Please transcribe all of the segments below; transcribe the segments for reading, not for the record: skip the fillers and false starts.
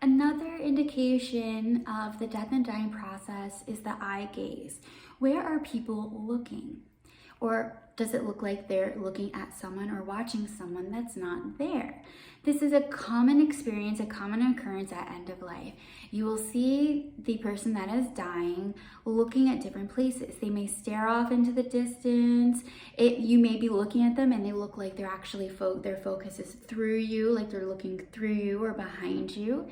Another indication of the death and dying process is the eye gaze. Where are people looking? Or does it look like they're looking at someone or watching someone that's not there? This is a common experience, a common occurrence at end of life. You will see the person that is dying looking at different places. They may stare off into the distance. You may be looking at them and they look like they're actually, their focus is through you, like they're looking through you or behind you.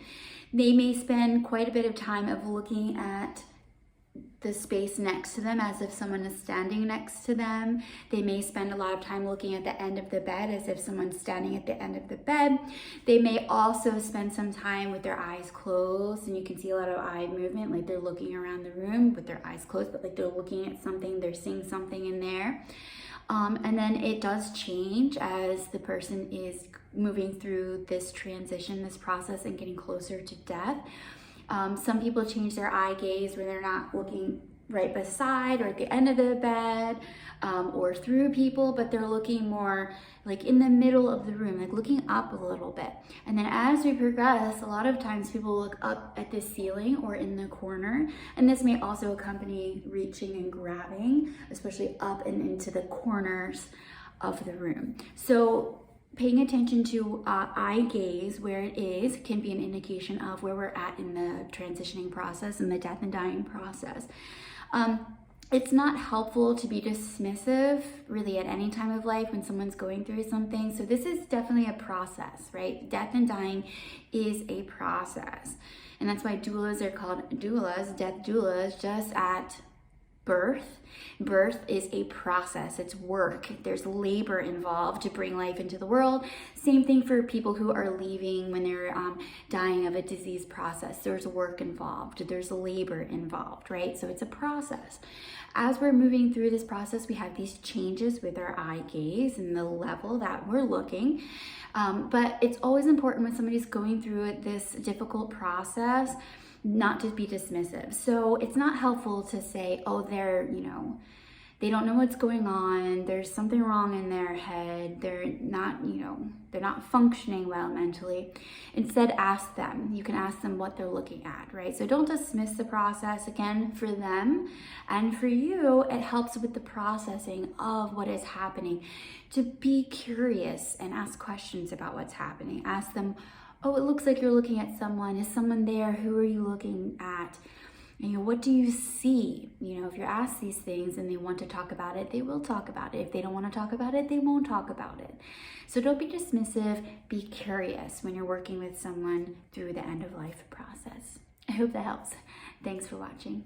They may spend quite a bit of time of looking at the space next to them as if someone is standing next to them. They may spend a lot of time looking at the end of the bed as if someone's standing at the end of the bed. They may also spend some time with their eyes closed, and you can see a lot of eye movement, like they're looking around the room with their eyes closed, but like they're looking at something, they're seeing something in there. And then it does change as the person is moving through this transition, this process, and getting closer to death. Some people change their eye gaze where they're not looking right beside or at the end of the bed or through people, but they're looking more like in the middle of the room, like looking up a little bit. And then as we progress, a lot of times people look up at the ceiling or in the corner. And this may also accompany reaching and grabbing, especially up and into the corners of the room. So paying attention to eye gaze, where it is, can be an indication of where we're at in the transitioning process and the death and dying process. It's not helpful to be dismissive really at any time of life when someone's going through something. So this is definitely a process, right? Death and dying is a process. And that's why doulas are called doulas, death doulas, just at birth. Birth is a process, it's work. There's labor involved to bring life into the world. Same thing for people who are leaving when they're dying of a disease process. There's work involved, there's labor involved, right? So it's a process. As we're moving through this process, we have these changes with our eye gaze and the level that we're looking. But it's always important when somebody's going through this difficult process not to be dismissive. So it's not helpful to say, oh, they don't know what's going on, there's something wrong in their head, they're not functioning well mentally. Instead, ask them. You can ask them what they're looking at, right? So don't dismiss the process. Again, for them and for you, it helps with the processing of what is happening, to be curious and ask questions about what's happening. Ask them, oh, it looks like you're looking at someone. Is someone there? Who are you looking at? And what do you see? If you're asked these things and they want to talk about it, they will talk about it. If they don't want to talk about it, they won't talk about it. So don't be dismissive. Be curious when you're working with someone through the end of life process. I hope that helps. Thanks for watching.